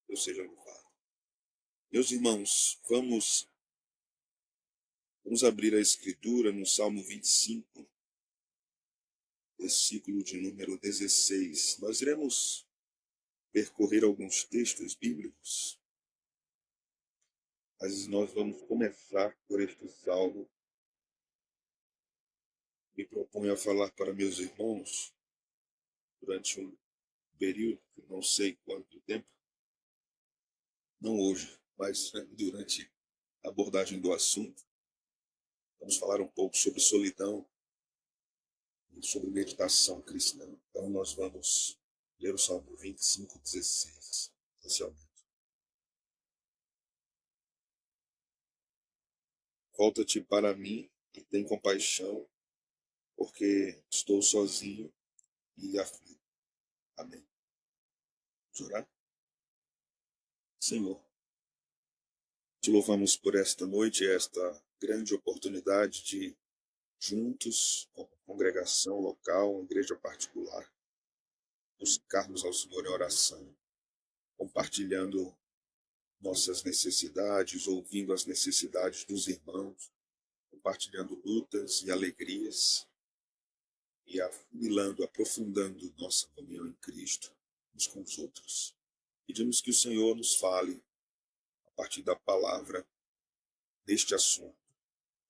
Deus seja louvado. Meus irmãos, vamos abrir a escritura no Salmo 25, versículo de número 16. Nós iremos percorrer alguns textos bíblicos, mas nós vamos começar por este salmo. Me proponho a falar para meus irmãos durante um período, não sei quanto tempo, não hoje, mas durante a abordagem do assunto. Vamos falar um pouco sobre solidão e sobre meditação cristã. Então nós vamos ler o Salmo 25, 16, inicialmente. Volta-te para mim e tem compaixão, porque estou sozinho e aflito. Amém. Vamos orar? Senhor, te louvamos por esta noite, esta grande oportunidade de juntos, como congregação local, igreja particular, buscarmos ao Senhor em oração, compartilhando nossas necessidades, ouvindo as necessidades dos irmãos, compartilhando lutas e alegrias e afunilando, aprofundando nossa comunhão em Cristo uns com os outros. Pedimos que o Senhor nos fale a partir da palavra deste assunto.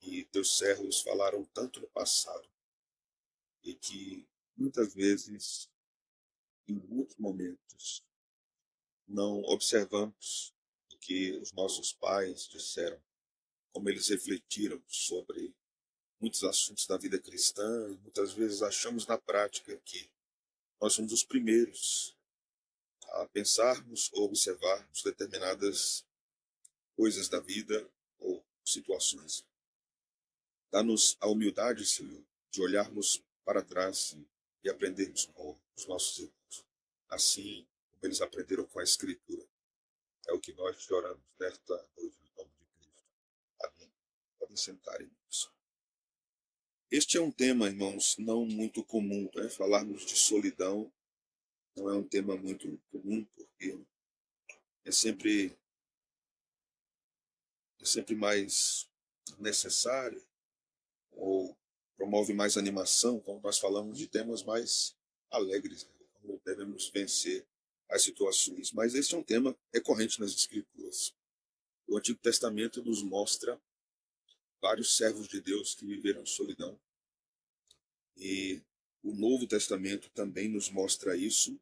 E teus servos falaram tanto no passado e que muitas vezes, em muitos momentos, não observamos o que os nossos pais disseram, como eles refletiram sobre muitos assuntos da vida cristã, e muitas vezes achamos na prática que nós somos os primeiros a pensarmos ou observarmos determinadas coisas da vida ou situações. Dá-nos a humildade, Senhor, de olharmos para trás e aprendermos com os nossos irmãos, assim como eles aprenderam com a Escritura. É o que nós te oramos nesta noite, no nome de Cristo. Amém. Podem sentar, irmãos. Este é um tema, irmãos, não muito comum, né? Falarmos de solidão não é um tema muito comum, porque é sempre, é sempre mais necessário ou promove mais animação quando nós falamos de temas mais alegres, né? Como devemos vencer as situações. Mas este é um tema recorrente nas Escrituras. O Antigo Testamento nos mostra vários servos de Deus que viveram solidão. E o Novo Testamento também nos mostra isso,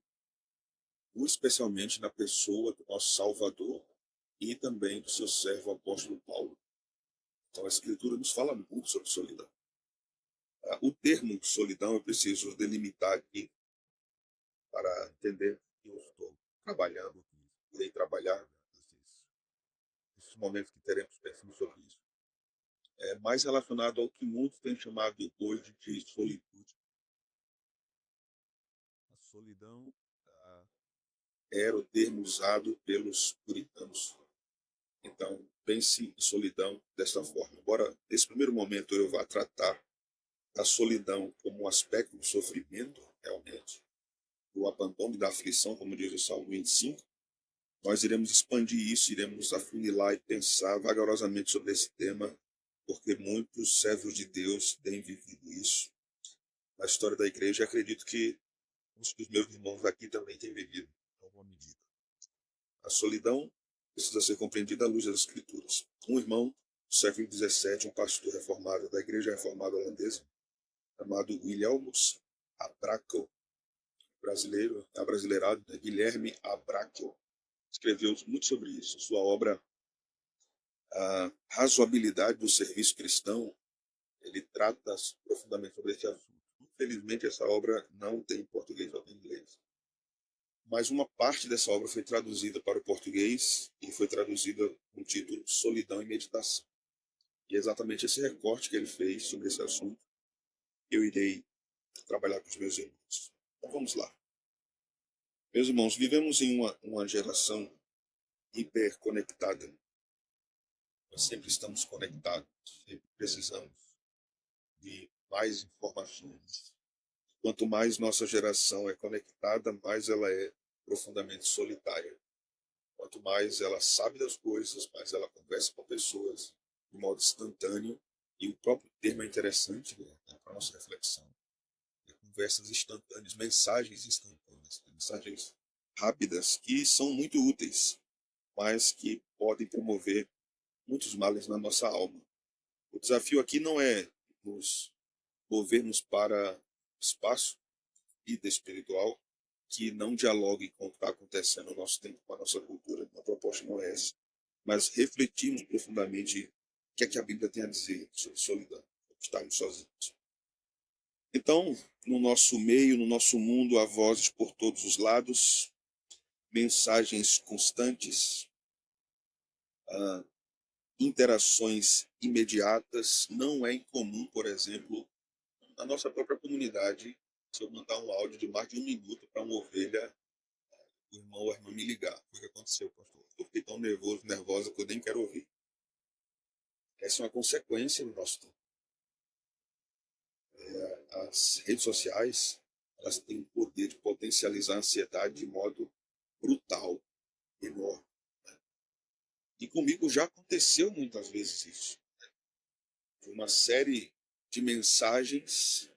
especialmente na pessoa do nosso Salvador e também do seu servo apóstolo Paulo. Então a Escritura nos fala muito sobre solidão. O termo solidão eu preciso delimitar aqui para entender que eu estou trabalhando, que irei trabalhar nesses momentos que teremos pensando sobre isso. É mais relacionado ao que muitos têm chamado hoje de solitude. A solidão era o termo usado pelos puritanos. Então, pense em solidão desta forma. Embora nesse primeiro momento eu vá tratar a solidão como um aspecto do sofrimento, realmente, do abandono e da aflição, como diz o Salmo 25, nós iremos expandir isso, iremos afunilar e pensar vagarosamente sobre esse tema, porque muitos servos de Deus têm vivido isso na história da igreja e acredito que os meus irmãos aqui também têm vivido, em alguma medida. A solidão precisa ser compreendida à luz das Escrituras. Um irmão do século XVII, um pastor reformado da Igreja Reformada Holandesa, chamado Wilhelmus Abrakel, brasileiro, abrasileirado, né? Guilherme Abrakel, escreveu muito sobre isso. Sua obra, A Razoabilidade do Serviço Cristão, ele trata profundamente sobre esse assunto. Infelizmente, essa obra não tem em português, só tem em inglês. Mas uma parte dessa obra foi traduzida para o português e foi traduzida com o título Solidão e Meditação. E é exatamente esse recorte que ele fez sobre esse assunto eu irei trabalhar com os meus irmãos. Então vamos lá. Meus irmãos, vivemos em uma geração hiperconectada. Nós sempre estamos conectados, sempre precisamos de mais informações. Quanto mais nossa geração é conectada, mais ela é profundamente solitária. Quanto mais ela sabe das coisas, mais ela conversa com pessoas de modo instantâneo. E o próprio termo é interessante, né, para a nossa reflexão. Conversas instantâneas, mensagens instantâneas, mensagens rápidas que são muito úteis, mas que podem promover muitos males na nossa alma. O desafio aqui não é nos movermos para espaço, vida espiritual, que não dialogue com o que está acontecendo no nosso tempo, com a nossa cultura. A proposta não é essa. Mas refletirmos profundamente o que é que a Bíblia tem a dizer sobre solidão, estarmos sozinhos. Então, no nosso meio, no nosso mundo, há vozes por todos os lados, mensagens constantes, interações imediatas. Não é incomum, por exemplo, na nossa própria comunidade, se eu mandar um áudio de mais de 1 minuto para uma ovelha, o irmão ou a irmã me ligar. O que aconteceu, pastor? Eu fiquei tão nervoso, nervosa, que eu nem quero ouvir. Essa é uma consequência do nosso tempo. As redes sociais, elas têm o poder de potencializar a ansiedade de modo brutal, enorme. E comigo já aconteceu muitas vezes isso. Uma série de mensagens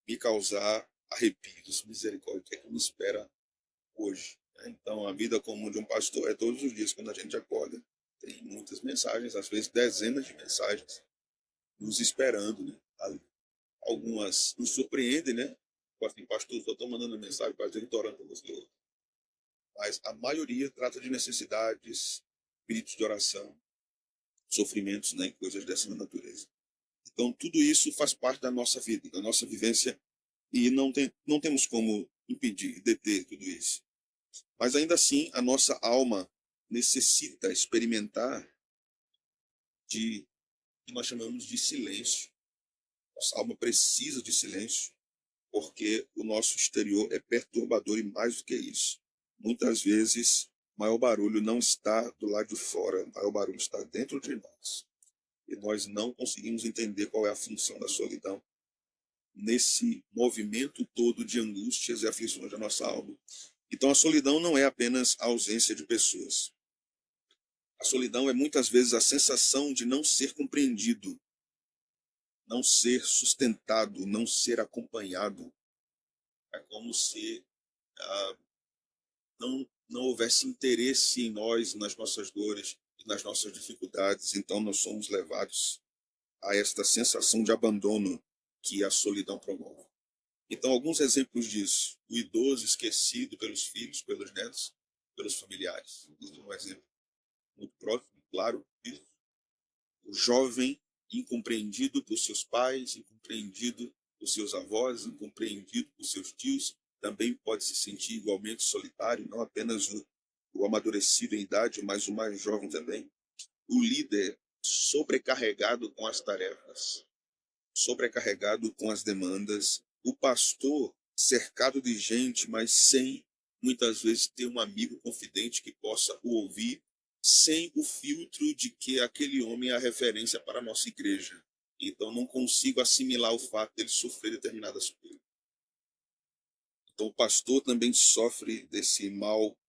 me causar arrepios, misericórdia, o que é que me espera hoje? Então, a vida comum de um pastor é todos os dias, quando a gente acorda. Tem muitas mensagens, às vezes dezenas de mensagens, nos esperando, né? Ali. Algumas nos surpreendem, né? Assim, pastor, só estou mandando mensagem para dizer que estou orando por você. Mas a maioria trata de necessidades, pedidos de oração, sofrimentos, né? Coisas dessa natureza. Então, tudo isso faz parte da nossa vida, da nossa vivência, e não temos como impedir, deter tudo isso. Mas ainda assim, a nossa alma necessita experimentar de o que nós chamamos de silêncio. Nossa alma precisa de silêncio, porque o nosso exterior é perturbador e mais do que isso. Muitas vezes, o maior barulho não está do lado de fora, o maior barulho está dentro de nós. E nós não conseguimos entender qual é a função da solidão nesse movimento todo de angústias e aflições da nossa alma. Então, a solidão não é apenas a ausência de pessoas. A solidão é muitas vezes a sensação de não ser compreendido, não ser sustentado, não ser acompanhado. É como se não houvesse interesse em nós, nas nossas dores e nas nossas dificuldades. Então, nós somos levados a esta sensação de abandono que a solidão promove. Então, alguns exemplos disso. O idoso esquecido pelos filhos, pelos netos, pelos familiares. Isso é um exemplo muito próximo, claro, disso. O jovem incompreendido por seus pais, incompreendido por seus avós, incompreendido por seus tios, também pode se sentir igualmente solitário, não apenas o amadurecido em idade, mas o mais jovem também. O líder sobrecarregado com as tarefas, sobrecarregado com as demandas. O pastor cercado de gente, mas sem muitas vezes ter um amigo confidente que possa o ouvir, sem o filtro de que aquele homem é a referência para a nossa igreja. Então não consigo assimilar o fato de ele sofrer determinadas coisas. Então o pastor também sofre desse mal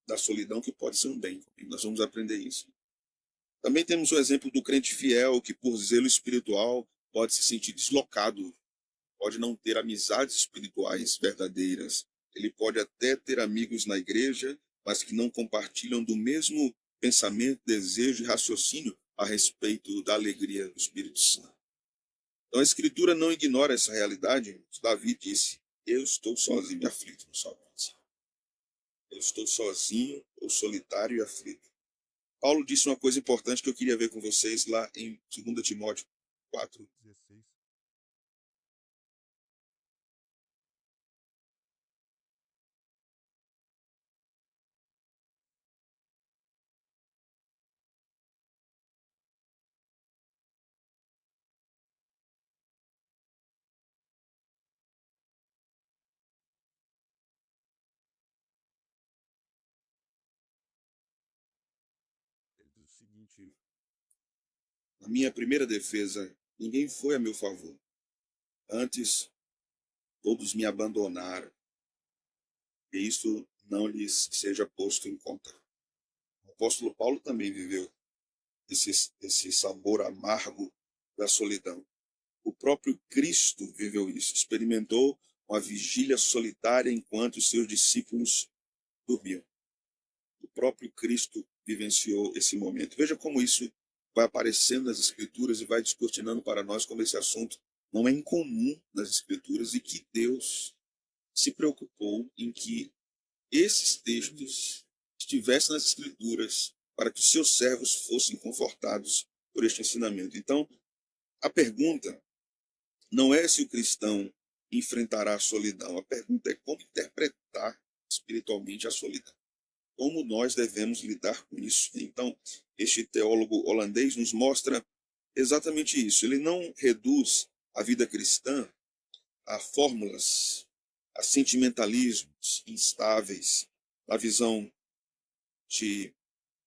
da solidão, que pode ser um bem. E nós vamos aprender isso. Também temos o exemplo do crente fiel que, por zelo espiritual, pode se sentir deslocado, pode não ter amizades espirituais verdadeiras. Ele pode até ter amigos na igreja, mas que não compartilham do mesmo pensamento, desejo e raciocínio a respeito da alegria do Espírito Santo. Então a Escritura não ignora essa realidade. Davi disse: eu estou sozinho e aflito no Salmo 25. Eu estou sozinho, ou solitário e aflito. Paulo disse uma coisa importante que eu queria ver com vocês lá em 2 Timóteo 4:16. Ele diz o seguinte: na minha primeira defesa, ninguém foi a meu favor. Antes, todos me abandonaram, e isso não lhes seja posto em conta. apóstolo Paulo também viveu esse sabor amargo da solidão. O próprio Cristo viveu isso, experimentou uma vigília solitária enquanto os seus discípulos dormiam. O próprio Cristo vivenciou esse momento. Veja como isso vai aparecendo nas Escrituras e vai descortinando para nós como esse assunto não é incomum nas Escrituras e que Deus se preocupou em que esses textos estivessem nas Escrituras para que os seus servos fossem confortados por este ensinamento. Então, a pergunta não é se o cristão enfrentará a solidão, a pergunta é como interpretar espiritualmente a solidão. Como nós devemos lidar com isso? Então, este teólogo holandês nos mostra exatamente isso. Ele não reduz a vida cristã a fórmulas, a sentimentalismos instáveis. A visão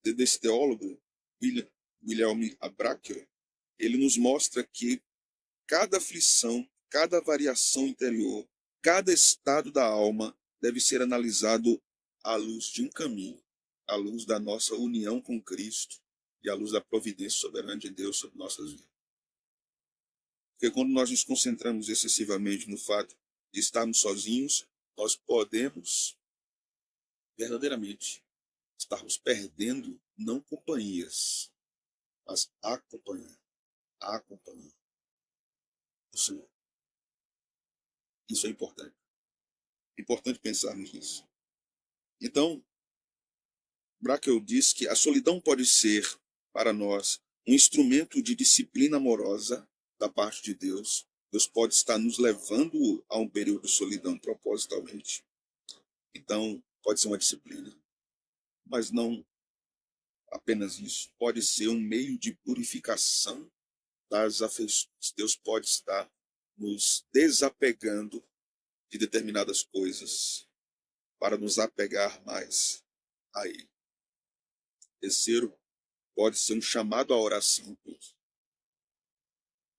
desse teólogo, William Abrakel, ele nos mostra que cada aflição, cada variação interior, cada estado da alma deve ser analisado à luz de um caminho, à luz da nossa união com Cristo e à luz da providência soberana de Deus sobre nossas vidas. Porque quando nós nos concentramos excessivamente no fato de estarmos sozinhos, nós podemos verdadeiramente estarmos perdendo não companhias, mas a companhia do Senhor. Isso é importante. É importante pensarmos nisso. Então, Brakel diz que a solidão pode ser, para nós, um instrumento de disciplina amorosa da parte de Deus. Deus pode estar nos levando a um período de solidão propositalmente. Então, pode ser uma disciplina. Mas não apenas isso. Pode ser um meio de purificação das afeições. Deus pode estar nos desapegando de determinadas coisas para nos apegar mais a Ele. Terceiro, pode ser um chamado à oração.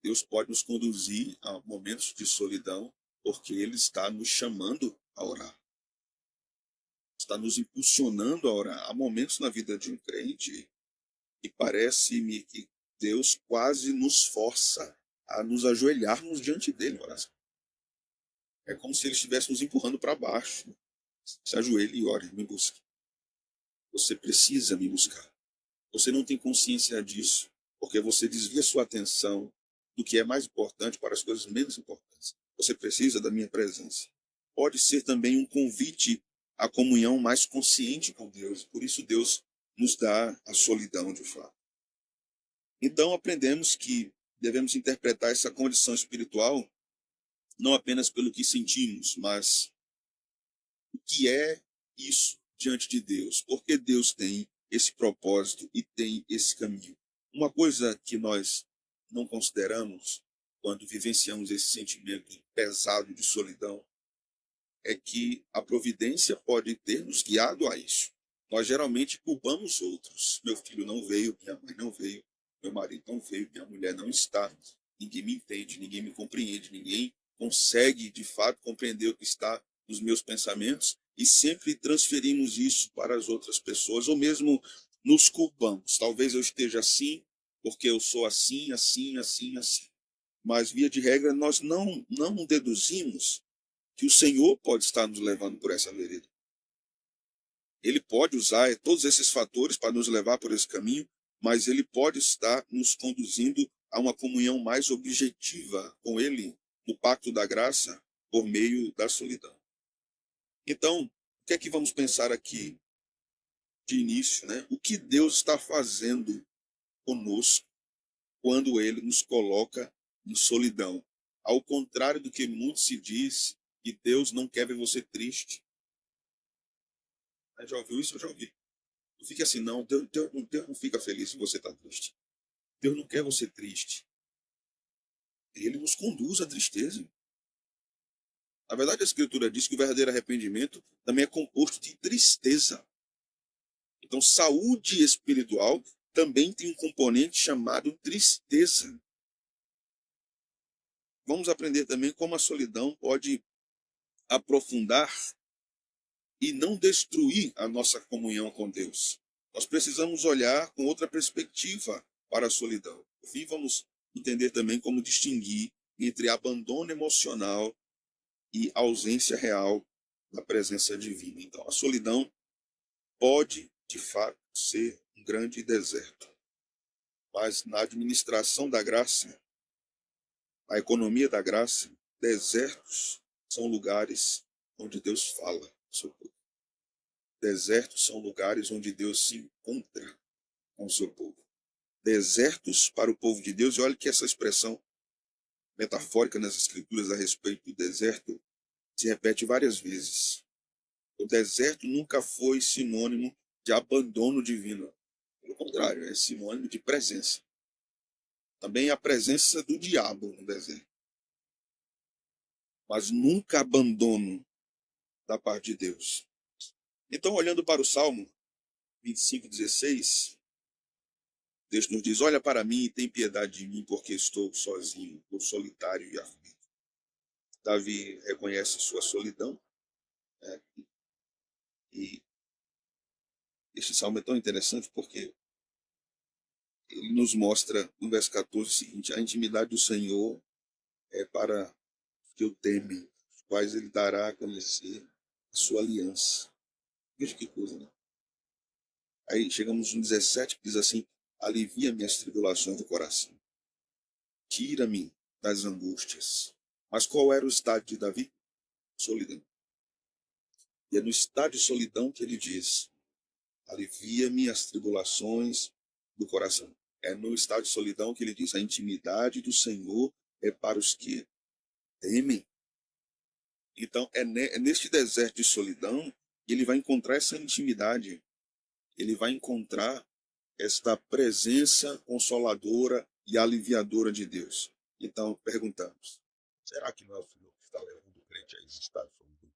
Deus pode nos conduzir a momentos de solidão, porque Ele está nos chamando a orar. Está nos impulsionando a orar. Há momentos na vida de um crente que parece-me que Deus quase nos força a nos ajoelharmos diante dele em oração. É como se Ele estivesse nos empurrando para baixo. Se ajoelhe e ore, me busque. Você precisa me buscar. Você não tem consciência disso, porque você desvia sua atenção do que é mais importante para as coisas menos importantes. Você precisa da minha presença. Pode ser também um convite à comunhão mais consciente com Deus. Por isso Deus nos dá a solidão de fato. Então aprendemos que devemos interpretar essa condição espiritual não apenas pelo que sentimos, mas o que é isso diante de Deus. Porque Deus tem esse propósito e tem esse caminho. Uma coisa que nós não consideramos quando vivenciamos esse sentimento pesado de solidão é que a providência pode ter nos guiado a isso. Nós geralmente culpamos outros. Meu filho não veio, minha mãe não veio, meu marido não veio, minha mulher não está. Ninguém me entende, ninguém me compreende, ninguém consegue de fato compreender o que está nos meus pensamentos e sempre transferimos isso para as outras pessoas ou mesmo nos culpamos. Talvez eu esteja assim porque eu sou assim, assim, assim, assim. Mas via de regra nós não deduzimos que o Senhor pode estar nos levando por essa vereda. Ele pode usar todos esses fatores para nos levar por esse caminho, mas Ele pode estar nos conduzindo a uma comunhão mais objetiva com Ele, no pacto da graça, por meio da solidão. Então, o que é que vamos pensar aqui de início, né? O que Deus está fazendo conosco quando Ele nos coloca em solidão? Ao contrário do que muito se diz, que Deus não quer ver você triste. Já ouviu isso? Eu já ouvi. Não fique assim, não. Deus não fica feliz se você está triste. Deus não quer você triste. Ele nos conduz à tristeza. Na verdade, a Escritura diz que o verdadeiro arrependimento também é composto de tristeza. Então, saúde espiritual também tem um componente chamado tristeza. Vamos aprender também como a solidão pode aprofundar e não destruir a nossa comunhão com Deus. Nós precisamos olhar com outra perspectiva para a solidão. E vamos entender também como distinguir entre abandono emocional e ausência real da presença divina. Então, a solidão pode, de fato, ser um grande deserto. Mas na administração da graça, na economia da graça, desertos são lugares onde Deus fala. Desertos são lugares onde Deus se encontra com o seu povo. Desertos para o povo de Deus, e olha que essa expressão metafórica nas escrituras a respeito do deserto se repete várias vezes. O deserto nunca foi sinônimo de abandono divino. Pelo contrário, é sinônimo de presença. Também a presença do diabo no deserto. Mas nunca abandono da parte de Deus. Então, olhando para o Salmo 25:16, Deus nos diz: olha para mim e tem piedade de mim, porque estou sozinho, estou solitário e aflito. Davi reconhece sua solidão, né? E este salmo é tão interessante porque ele nos mostra, no verso 14, o seguinte: a intimidade do Senhor é para os que o temem, os quais ele dará a conhecer a sua aliança. Veja que coisa, né? Aí chegamos no 17, que diz assim: alivia-me as tribulações do coração, tira-me das angústias. Mas qual era o estado de Davi? Solidão. E é no estado de solidão que ele diz: alivia-me as tribulações do coração. É no estado de solidão que ele diz: a intimidade do Senhor é para os que temem. Então, é neste deserto de solidão que ele vai encontrar essa intimidade. Ele vai encontrar esta presença consoladora e aliviadora de Deus. Então, perguntamos: será que não é o Senhor que está levando o crente a esse estado de solidão?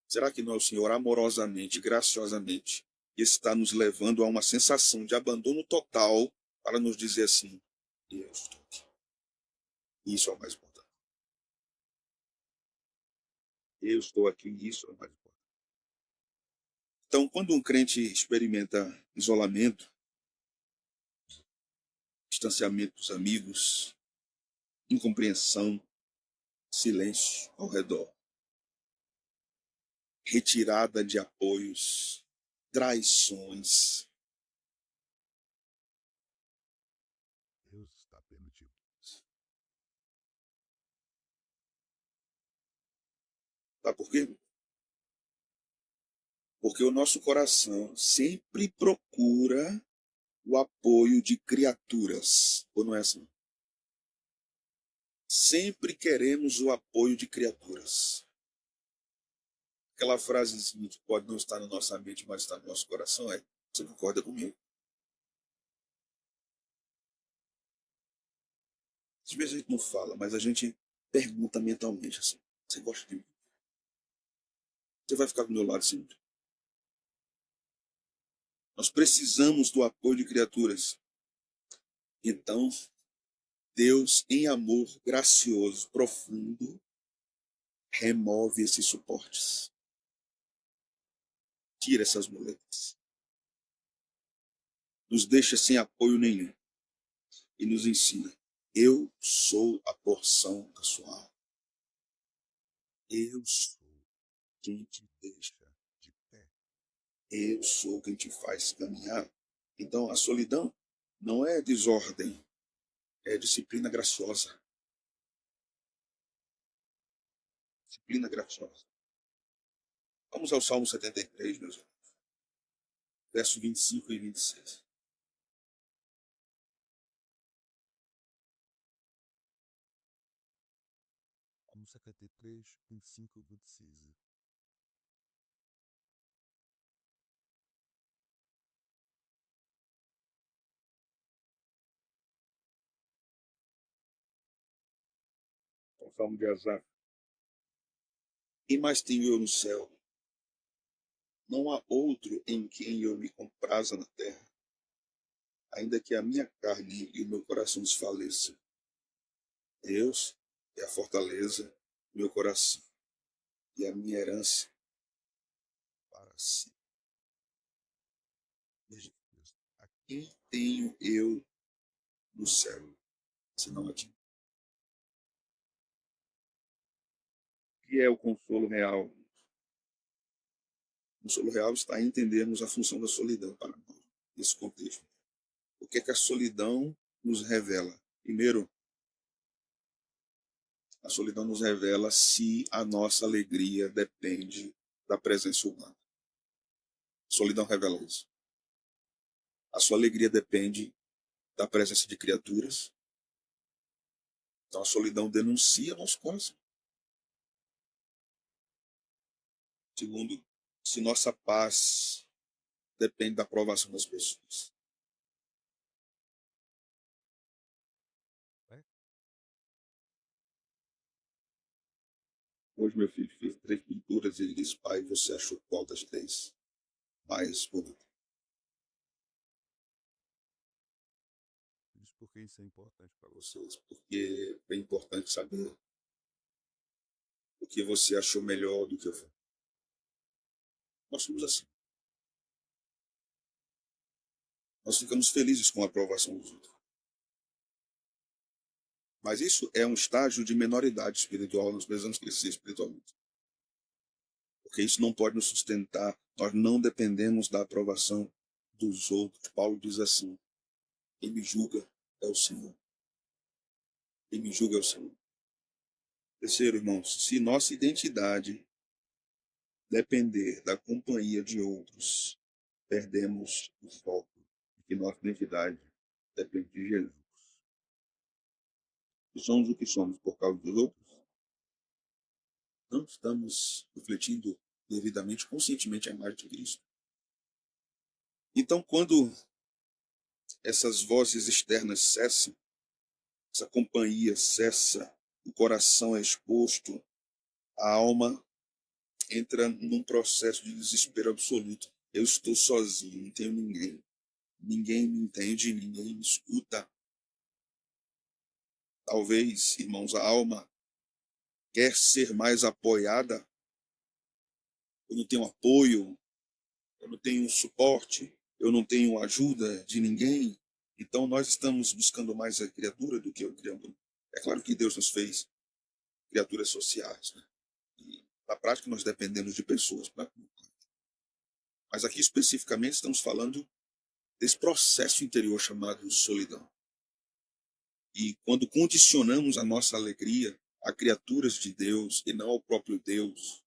Será que não é o Senhor amorosamente, graciosamente, que está nos levando a uma sensação de abandono total para nos dizer assim: eu estou aqui. Isso é o mais importante. Eu estou aqui, isso é o mais importante. Então, quando um crente experimenta isolamento, distanciamento dos amigos, incompreensão, silêncio ao redor, retirada de apoios, traições, Deus está permitindo. Sabe por quê? Porque o nosso coração sempre procura o apoio de criaturas. Ou não é assim? Sempre queremos o apoio de criaturas. Aquela frasezinha que pode não estar na nossa mente, mas está no nosso coração é: você concorda comigo? Às vezes a gente não fala, mas a gente pergunta mentalmente assim: você gosta de mim? Você vai ficar do meu lado sempre? Nós precisamos do apoio de criaturas. Então, Deus, em amor gracioso, profundo, remove esses suportes. Tira essas muletas. Nos deixa sem apoio nenhum. E nos ensina: eu sou a porção da sua alma. Eu sou quem te deixa de pé. Eu sou quem te faz caminhar. Então, a solidão não é desordem, é disciplina graciosa. Disciplina graciosa. Vamos ao Salmo 73, meus irmãos. Verso 25 e 26. Salmo 73, 25 e 26. O Salmo de Asaf. E mais tenho eu no céu? Não há outro em quem eu me compraza na terra, ainda que a minha carne e o meu coração desfaleçam. Deus é a fortaleza do meu coração e a minha herança para si. quem tenho eu no céu, senão a ti? O que é o consolo real? O consolo real está em entendermos a função da solidão para nós, nesse contexto. O que é que a solidão nos revela? Primeiro, a solidão nos revela se a nossa alegria depende da presença humana. A solidão revela isso. A sua alegria depende da presença de criaturas. Então a solidão denuncia nosso coração. Segundo, se nossa paz depende da aprovação das pessoas. Hoje meu filho fez 3 pinturas e ele disse: pai, você achou qual das 3 mais bonita? Diz por que isso é importante para você. Vocês, porque é importante saber o que você achou melhor do que eu fiz. Nós somos assim. Nós ficamos felizes com a aprovação dos outros. Mas isso é um estágio de menoridade espiritual, nós precisamos crescer espiritualmente. Porque isso não pode nos sustentar, nós não dependemos da aprovação dos outros. Paulo diz assim: quem me julga é o Senhor. Quem me julga é o Senhor. Terceiro, irmãos, se nossa identidade depender da companhia de outros, perdemos o foco de que nossa identidade depende de Jesus. E somos o que somos por causa dos outros? Não estamos refletindo devidamente, conscientemente a imagem de Cristo. Então, quando essas vozes externas cessam, essa companhia cessa, o coração é exposto, a alma entra num processo de desespero absoluto. Eu estou sozinho, não tenho ninguém. Ninguém me entende, ninguém me escuta. Talvez, irmãos, a alma quer ser mais apoiada. Eu não tenho apoio, eu não tenho suporte, eu não tenho ajuda de ninguém. Então nós estamos buscando mais a criatura do que o Criador. É claro que Deus nos fez criaturas sociais, né? E na prática nós dependemos de pessoas. Mas aqui especificamente estamos falando desse processo interior chamado solidão. E quando condicionamos a nossa alegria a criaturas de Deus e não ao próprio Deus,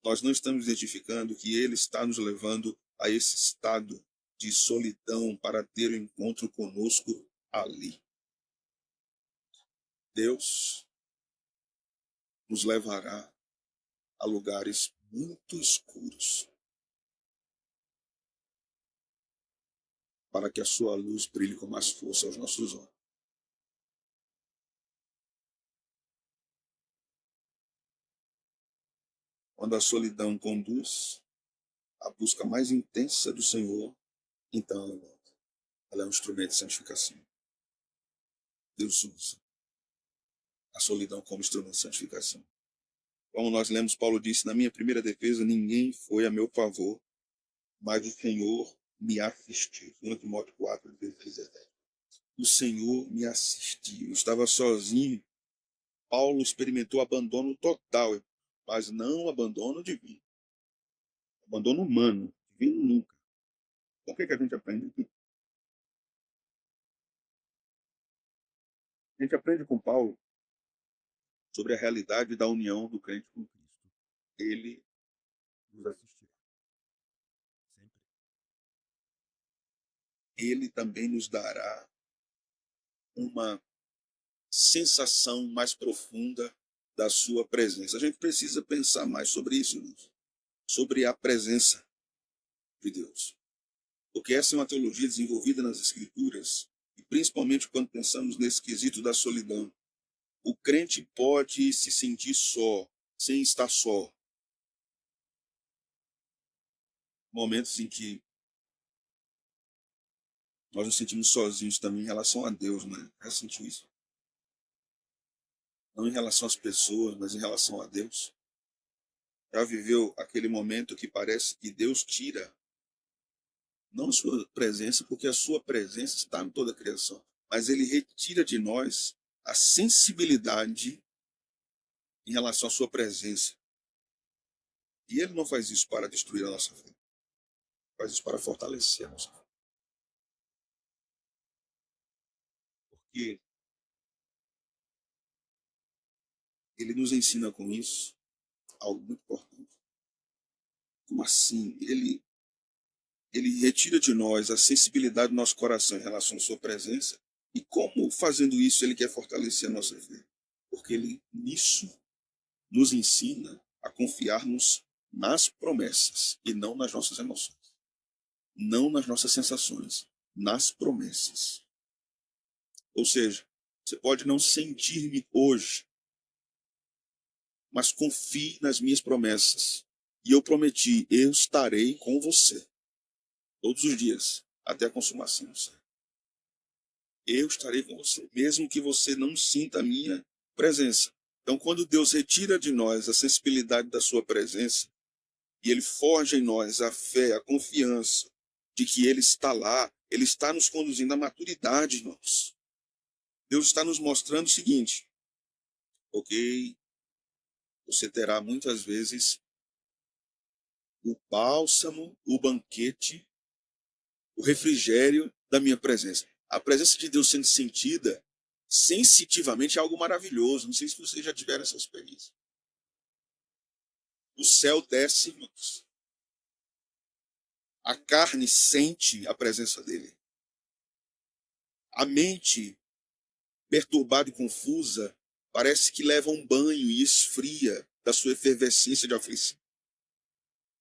nós não estamos identificando que Ele está nos levando a esse estado de solidão para ter o um encontro conosco ali. Deus nos levará a lugares muito escuros para que a sua luz brilhe com mais força aos nossos olhos. Quando a solidão conduz à busca mais intensa do Senhor, então ela é um instrumento de santificação. Deus usa a solidão como instrumento de santificação. Como nós lemos, Paulo disse: na minha primeira defesa, ninguém foi a meu favor, mas o Senhor me assistiu. 2 Timóteo 4, 16, 17. O Senhor me assistiu. Eu estava sozinho. Paulo experimentou abandono total, mas não abandono divino. Abandono humano, divino nunca. Então, o que a gente aprende aqui? A gente aprende com Paulo sobre a realidade da união do crente com Cristo. Ele nos assistirá sempre. Ele também nos dará uma sensação mais profunda da sua presença. A gente precisa pensar mais sobre isso, irmãos, sobre a presença de Deus. Porque essa é uma teologia desenvolvida nas Escrituras, e principalmente quando pensamos nesse quesito da solidão. O crente pode se sentir só, sem estar só. Momentos em que nós nos sentimos sozinhos também em relação a Deus, né? Já sentiu isso? Não em relação às pessoas, mas em relação a Deus. Já viveu aquele momento que parece que Deus tira não a sua presença, porque a sua presença está em toda a criação, mas ele retira de nós a sensibilidade em relação à sua presença. E ele não faz isso para destruir a nossa fé, faz isso para fortalecer a nossa fé. Porque ele nos ensina com isso algo muito importante. Como assim? Ele retira de nós a sensibilidade do nosso coração em relação à sua presença. E como, fazendo isso, ele quer fortalecer a nossa fé? Porque ele, nisso, nos ensina a confiarmos nas promessas e não nas nossas emoções, não nas nossas sensações, nas promessas. Ou seja, você pode não sentir-me hoje, mas confie nas minhas promessas. E eu prometi, eu estarei com você todos os dias, até a consumação do século. Eu estarei com você, mesmo que você não sinta a minha presença. Então, quando Deus retira de nós a sensibilidade da sua presença, e ele forja em nós a fé, a confiança de que ele está lá, ele está nos conduzindo à maturidade, irmãos. Deus está nos mostrando o seguinte: ok, você terá muitas vezes o bálsamo, o banquete, o refrigério da minha presença. A presença de Deus sendo sentida sensitivamente é algo maravilhoso. Não sei se vocês já tiveram essa experiência. O céu desce, irmãos. A carne sente a presença dele. A mente, perturbada e confusa, parece que leva um banho e esfria da sua efervescência de aflição.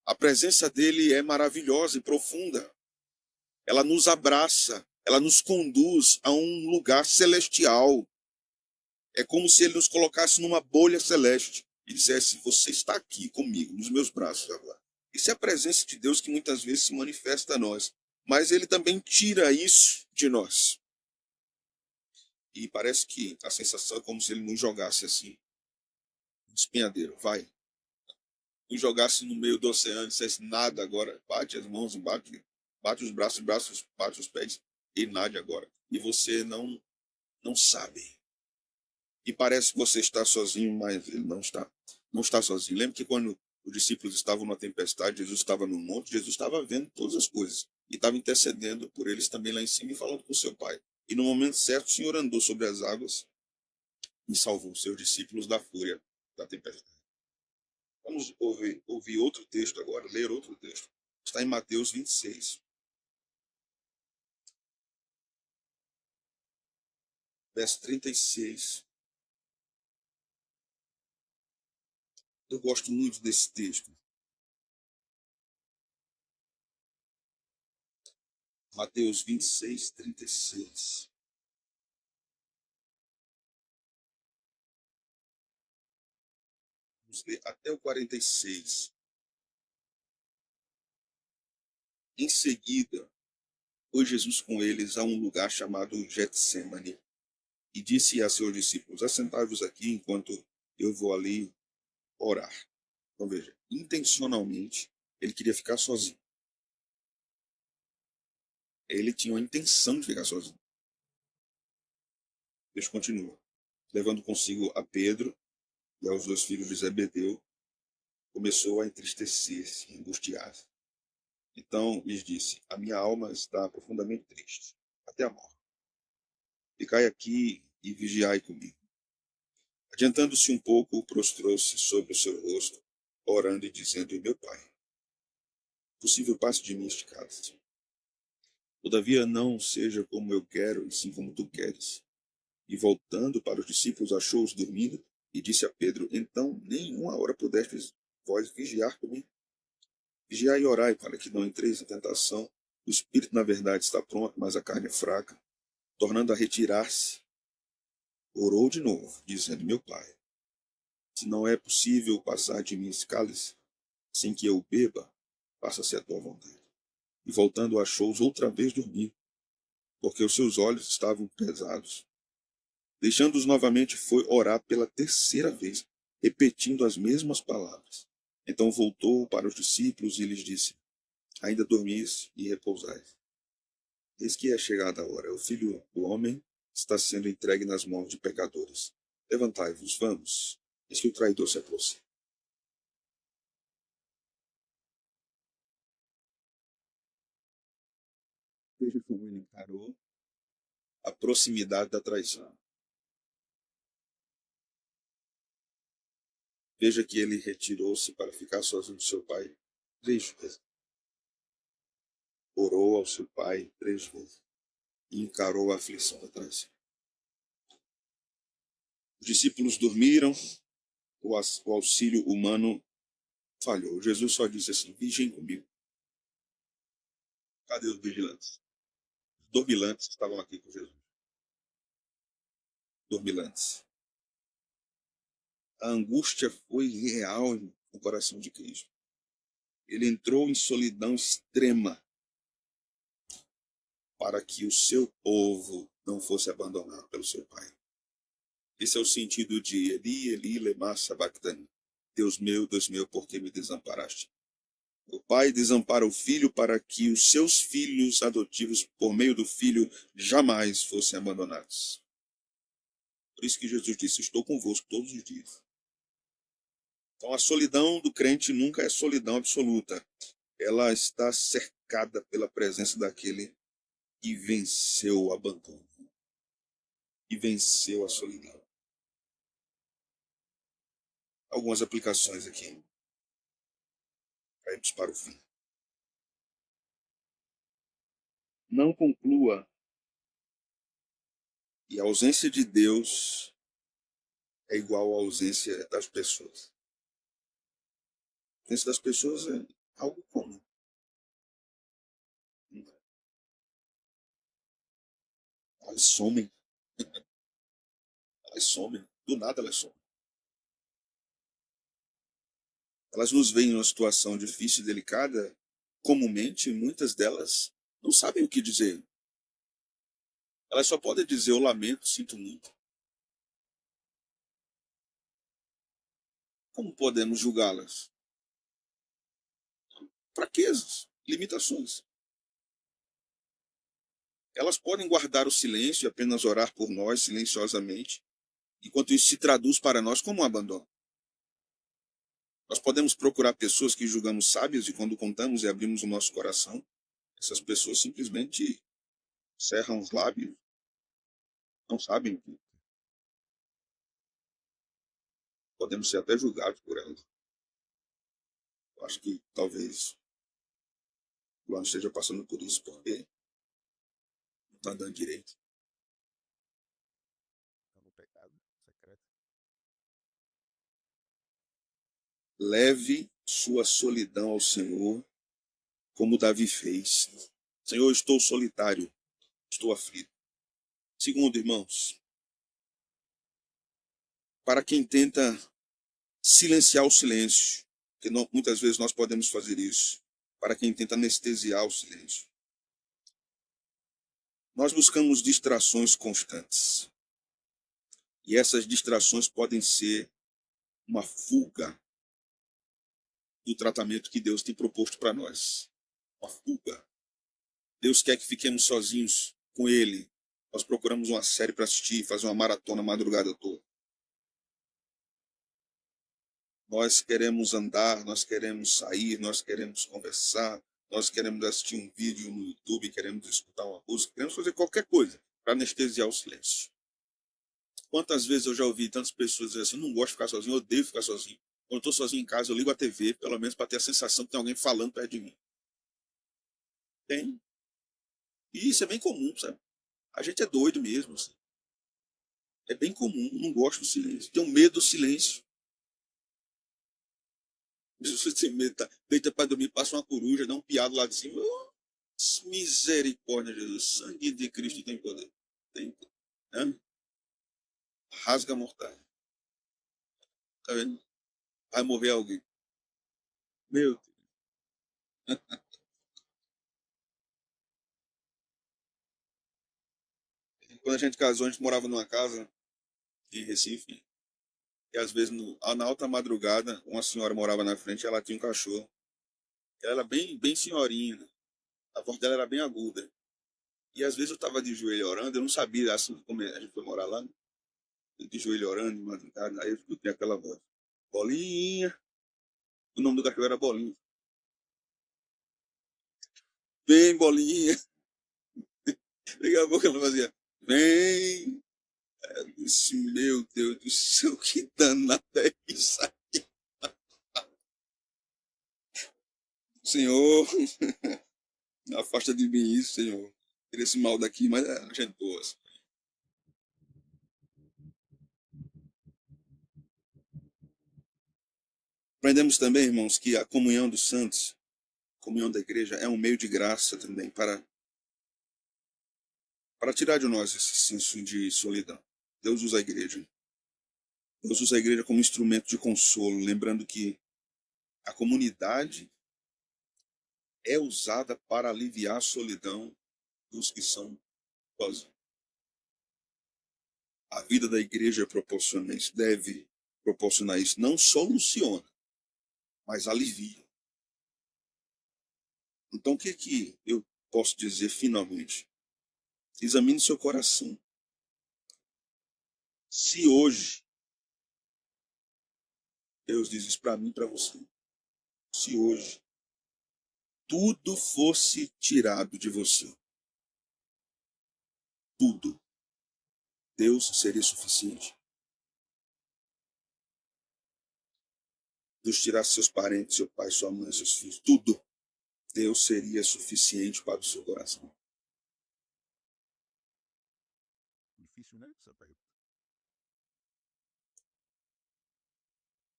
A presença dele é maravilhosa e profunda. Ela nos abraça, ela nos conduz a um lugar celestial. É como se ele nos colocasse numa bolha celeste e dissesse: você está aqui comigo, nos meus braços agora. Isso é a presença de Deus que muitas vezes se manifesta a nós. Mas ele também tira isso de nós. E parece que a sensação é como se ele nos jogasse assim, um despenhadeiro, vai. Nos jogasse no meio do oceano e dissesse: nada agora, bate as mãos, bate os braços, bate os pés e nade agora. E você não sabe. E parece que você está sozinho, mas ele não está. Não está sozinho. Lembra que quando os discípulos estavam na tempestade, Jesus estava no monte, Jesus estava vendo todas as coisas. E estava intercedendo por eles também lá em cima e falando com o seu Pai. E no momento certo, o Senhor andou sobre as águas e salvou os seus discípulos da fúria da tempestade. Vamos ouvir outro texto agora, ler outro texto. Está em Mateus 26, verso 36. Eu gosto muito desse texto. Mateus 26, 36. Vamos ler até o 46. Em seguida, foi Jesus com eles a um lugar chamado Getsêmani e disse a seus discípulos: assentai-vos aqui enquanto eu vou ali orar. Então veja, intencionalmente ele queria ficar sozinho. Ele tinha a intenção de ficar sozinho. Deus continua. Levando consigo a Pedro e aos dois filhos de Zebedeu, começou a entristecer-se, angustiar-se. Então lhes disse: a minha alma está profundamente triste, até a morte. Ficai aqui e vigiai comigo. Adiantando-se um pouco, prostrou-se sobre o seu rosto, orando e dizendo: meu Pai, possível passe de mim este cálice. Todavia não seja como eu quero, e sim como tu queres. E voltando para os discípulos, achou-os dormindo, e disse a Pedro: então nem uma hora pudestes vós vigiar comigo? Vigiai e orai, para que não entreis em tentação. O espírito, na verdade, está pronto, mas a carne é fraca. Tornando a retirar-se, orou de novo, dizendo: meu Pai, se não é possível passar de mim esse cálice, sem que eu o beba, faça-se a tua vontade. E voltando, achou-os outra vez dormir, porque os seus olhos estavam pesados. Deixando-os novamente, foi orar pela terceira vez, repetindo as mesmas palavras. Então voltou para os discípulos e lhes disse: ainda dormis e repousais. Eis que é chegada a hora, o filho do homem está sendo entregue nas mãos de pecadores. Levantai-vos, vamos, eis que o traidor se aproxima. Veja como ele encarou a proximidade da traição. Veja que ele retirou-se para ficar sozinho do seu pai 3 vezes. Orou ao seu pai 3 vezes e encarou a aflição da traição. Os discípulos dormiram, o auxílio humano falhou. Jesus só disse assim: vigiem comigo. Cadê os vigilantes? Os dormilantes estavam aqui com Jesus. Dormilantes. A angústia foi real no coração de Cristo. Ele entrou em solidão extrema para que o seu povo não fosse abandonado pelo seu pai. Esse é o sentido de Eli, Eli, lema sabachthani. Deus meu, por que me desamparaste? O pai desampara o filho para que os seus filhos adotivos, por meio do filho, jamais fossem abandonados. Por isso que Jesus disse: estou convosco todos os dias. Então a solidão do crente nunca é solidão absoluta. Ela está cercada pela presença daquele que venceu o abandono e venceu a solidão. Algumas aplicações aqui. Vamos para o fim. Não conclua que a ausência de Deus é igual à ausência das pessoas. A ausência das pessoas é algo comum. Elas somem. Elas somem. Do nada elas somem. Elas nos veem em uma situação difícil e delicada. Comumente, muitas delas não sabem o que dizer. Elas só podem dizer: eu lamento, sinto muito. Como podemos julgá-las? Fraquezas, limitações. Elas podem guardar o silêncio e apenas orar por nós silenciosamente, enquanto isso se traduz para nós como um abandono. Nós podemos procurar pessoas que julgamos sábias e quando contamos e abrimos o nosso coração, essas pessoas simplesmente cerram os lábios, não sabem o que. Podemos ser até julgados por elas. Eu acho que talvez o Luan esteja passando por isso, porque não está andando direito. Está no pecado secreto. Leve sua solidão ao Senhor, como Davi fez. Senhor, eu estou solitário, estou aflito. Segundo, irmãos, para quem tenta silenciar o silêncio, que muitas vezes nós podemos fazer isso, para quem tenta anestesiar o silêncio, nós buscamos distrações constantes. E essas distrações podem ser uma fuga do tratamento que Deus tem proposto para nós. Uma fuga. Deus quer que fiquemos sozinhos com Ele. Nós procuramos uma série para assistir, fazer uma maratona a madrugada toda. Nós queremos andar, nós queremos sair, nós queremos conversar, nós queremos assistir um vídeo no YouTube, queremos escutar uma música, queremos fazer qualquer coisa para anestesiar o silêncio. Quantas vezes eu já ouvi tantas pessoas dizer assim: não gosto de ficar sozinho, eu odeio ficar sozinho. Quando eu estou sozinho em casa, eu ligo a TV, pelo menos para ter a sensação que tem alguém falando perto de mim. Tem. E isso é bem comum, sabe? A gente é doido mesmo. Assim. É bem comum, não gosto do silêncio. Tenho medo do silêncio. Se você tem medo, tá, deita para dormir, passa uma coruja, dá um piado lá de cima. Oh, misericórdia, Jesus. Sangue de Cristo tem poder. Tem poder. Né? Rasga a mortalha. Tá vendo? Vai morrer alguém. Meu Deus. Quando a gente casou, a gente morava numa casa em Recife. E às vezes, na alta madrugada, uma senhora morava na frente e ela tinha um cachorro. Ela era bem senhorinha, né? A voz dela era bem aguda. E às vezes eu estava de joelho orando, eu não sabia, assim como a gente foi morar lá, né? De joelho orando, de madrugada, aí eu escutei aquela voz. Bolinha. O nome do cachorro era Bolinha. Vem, Bolinha. Daqui a pouco ela fazia, vem. Eu disse, meu Deus do céu, que danada é isso aqui? Senhor, afasta de mim isso, Senhor. Tira esse mal daqui, mas a gente boa. Aprendemos também, irmãos, que a comunhão dos santos, a comunhão da igreja, é um meio de graça também para tirar de nós esse senso de solidão. Deus usa a igreja. Deus usa a igreja como instrumento de consolo, lembrando que a comunidade é usada para aliviar a solidão dos que são sozinhos. A vida da igreja proporciona isso, deve proporcionar isso. Não soluciona, mas alivia. Então, o que eu posso dizer finalmente? Examine seu coração. Se hoje, Deus diz isso para mim e para você, se hoje tudo fosse tirado de você, tudo, Deus seria suficiente. Deus tirasse seus parentes, seu pai, sua mãe, seus filhos, tudo, Deus seria suficiente para o seu coração. Difícil, né, essa pergunta?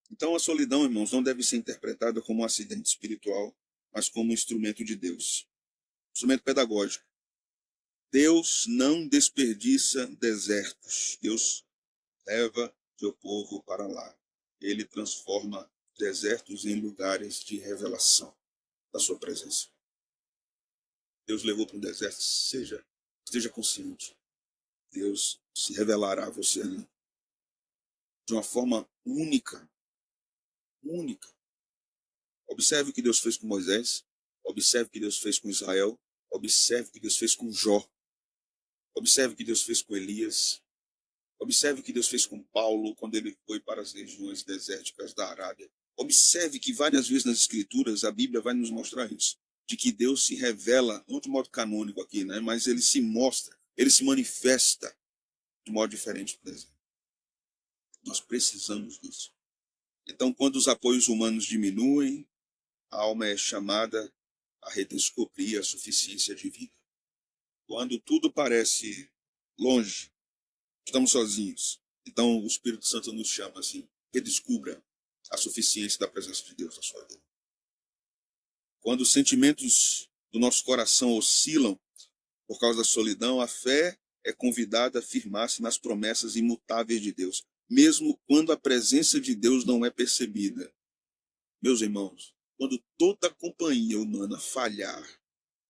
Então a solidão, irmãos, não deve ser interpretada como um acidente espiritual, mas como um instrumento de Deus. Instrumento pedagógico. Deus não desperdiça desertos. Deus leva seu povo para lá. Ele transforma desertos em lugares de revelação da sua presença. Deus levou para o deserto, esteja consciente. Deus se revelará a você ali de uma forma única, única. Observe o que Deus fez com Moisés, observe o que Deus fez com Israel, observe o que Deus fez com Jó, observe o que Deus fez com Elias, observe o que Deus fez com Paulo quando ele foi para as regiões desérticas da Arábia. Observe que várias vezes nas Escrituras a Bíblia vai nos mostrar isso, de que Deus se revela, não de modo canônico aqui, né, mas ele se mostra, ele se manifesta de modo diferente do deserto. Nós precisamos disso. Então, quando os apoios humanos diminuem, a alma é chamada a redescobrir a suficiência divina. Quando tudo parece longe, estamos sozinhos. Então o Espírito Santo nos chama assim, redescubra a suficiência da presença de Deus na sua vida. Quando os sentimentos do nosso coração oscilam por causa da solidão, a fé é convidada a firmar-se nas promessas imutáveis de Deus, mesmo quando a presença de Deus não é percebida. Meus irmãos, quando toda a companhia humana falhar,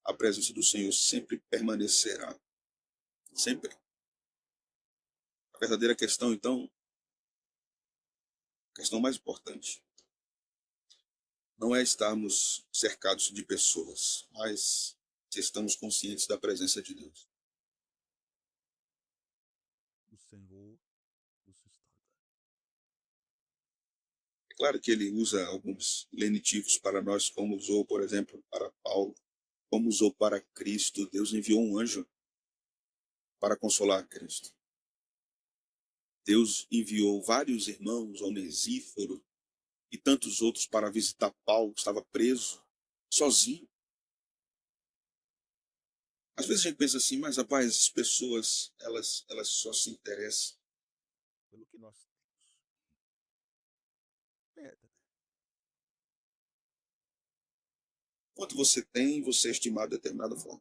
a presença do Senhor sempre permanecerá. Sempre. A verdadeira questão, então, a questão mais importante, não é estarmos cercados de pessoas, mas se estamos conscientes da presença de Deus. O Senhor nos sustenta. É claro que ele usa alguns lenitivos para nós, como usou, por exemplo, para Paulo, como usou para Cristo. Deus enviou um anjo para consolar Cristo. Deus enviou vários irmãos, Onesíforo e tantos outros para visitar Paulo, que estava preso, sozinho. Às vezes a gente pensa assim, mas rapaz, as pessoas, elas só se interessam. Pelo que nós temos. Quanto você tem, você é estimado de determinada forma.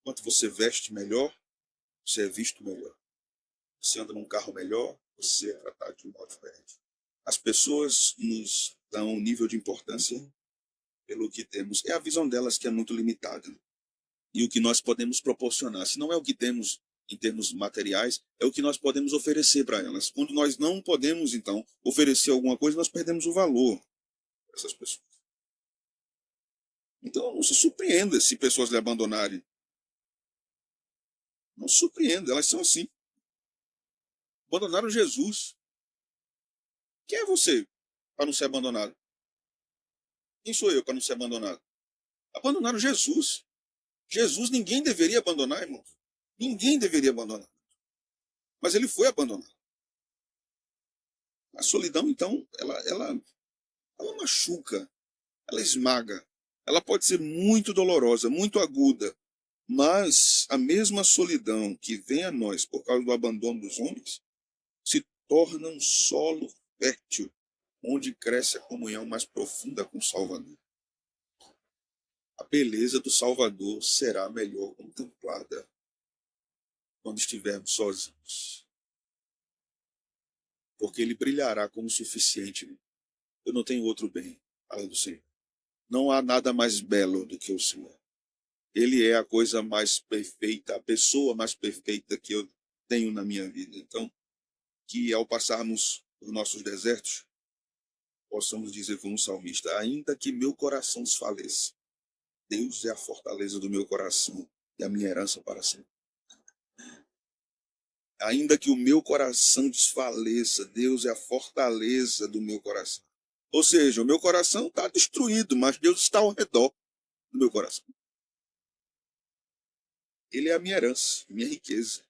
Quanto você veste melhor, você é visto melhor. Você anda num carro melhor, você é tratado de um modo diferente. As pessoas nos dão um nível de importância pelo que temos. É a visão delas que é muito limitada. E o que nós podemos proporcionar. Se não é o que temos, em termos materiais, é o que nós podemos oferecer para elas. Quando nós não podemos, então, oferecer alguma coisa, nós perdemos o valor dessas pessoas. Então, não se surpreenda se pessoas lhe abandonarem. Não se surpreenda, elas são assim. Abandonaram Jesus. Quem é você para não ser abandonado? Quem sou eu para não ser abandonado? Abandonaram Jesus. Jesus ninguém deveria abandonar, irmãos. Ninguém deveria abandonar. Mas ele foi abandonado. A solidão, então, ela machuca, ela esmaga. Ela pode ser muito dolorosa, muito aguda. Mas a mesma solidão que vem a nós por causa do abandono dos homens se torna um solo fértil, onde cresce a comunhão mais profunda com o Salvador. A beleza do Salvador será melhor contemplada quando estivermos sozinhos, porque ele brilhará como suficiente. Eu não tenho outro bem além do Senhor. Não há nada mais belo do que o Senhor. Ele é a coisa mais perfeita, a pessoa mais perfeita que eu tenho na minha vida. Então, que ao passarmos os nossos desertos, possamos dizer como um salmista: ainda que meu coração desfaleça, Deus é a fortaleza do meu coração e a minha herança para sempre. Ainda que o meu coração desfaleça, Deus é a fortaleza do meu coração. Ou seja, o meu coração está destruído, mas Deus está ao redor do meu coração. Ele é a minha herança, minha riqueza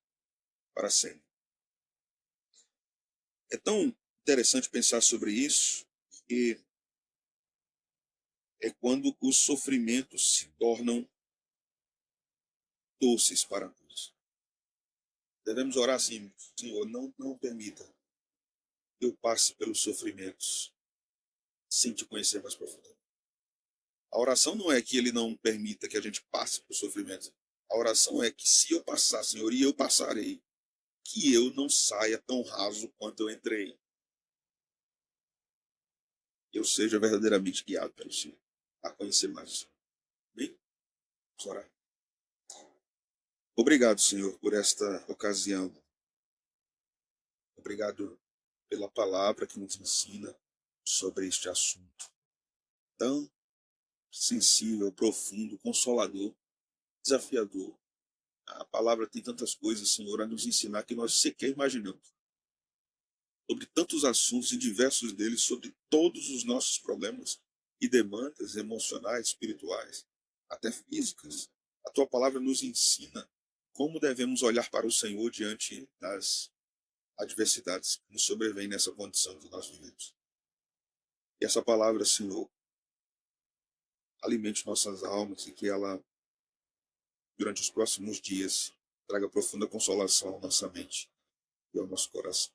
para sempre. É tão interessante pensar sobre isso, que é quando os sofrimentos se tornam doces para nós. Devemos orar assim: Senhor, não permita que eu passe pelos sofrimentos sem te conhecer mais profundamente. A oração não é que ele não permita que a gente passe por sofrimentos. A oração é que se eu passar, Senhor, e eu passarei, que eu não saia tão raso quanto eu entrei. Eu seja verdadeiramente guiado pelo Senhor a conhecer mais o Senhor. Bem, vamos orar. Obrigado, Senhor, por esta ocasião. Obrigado pela palavra que nos ensina sobre este assunto tão sensível, profundo, consolador, desafiador. A palavra tem tantas coisas, Senhor, a nos ensinar que nós sequer imaginamos. Sobre tantos assuntos e diversos deles, sobre todos os nossos problemas e demandas emocionais, espirituais, até físicas. A tua palavra nos ensina como devemos olhar para o Senhor diante das adversidades que nos sobrevêm nessa condição que nós vivemos. E essa palavra, Senhor, alimente nossas almas e que ela, durante os próximos dias, traga profunda consolação à nossa mente e ao nosso coração.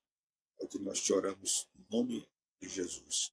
É o que nós te oramos em nome de Jesus.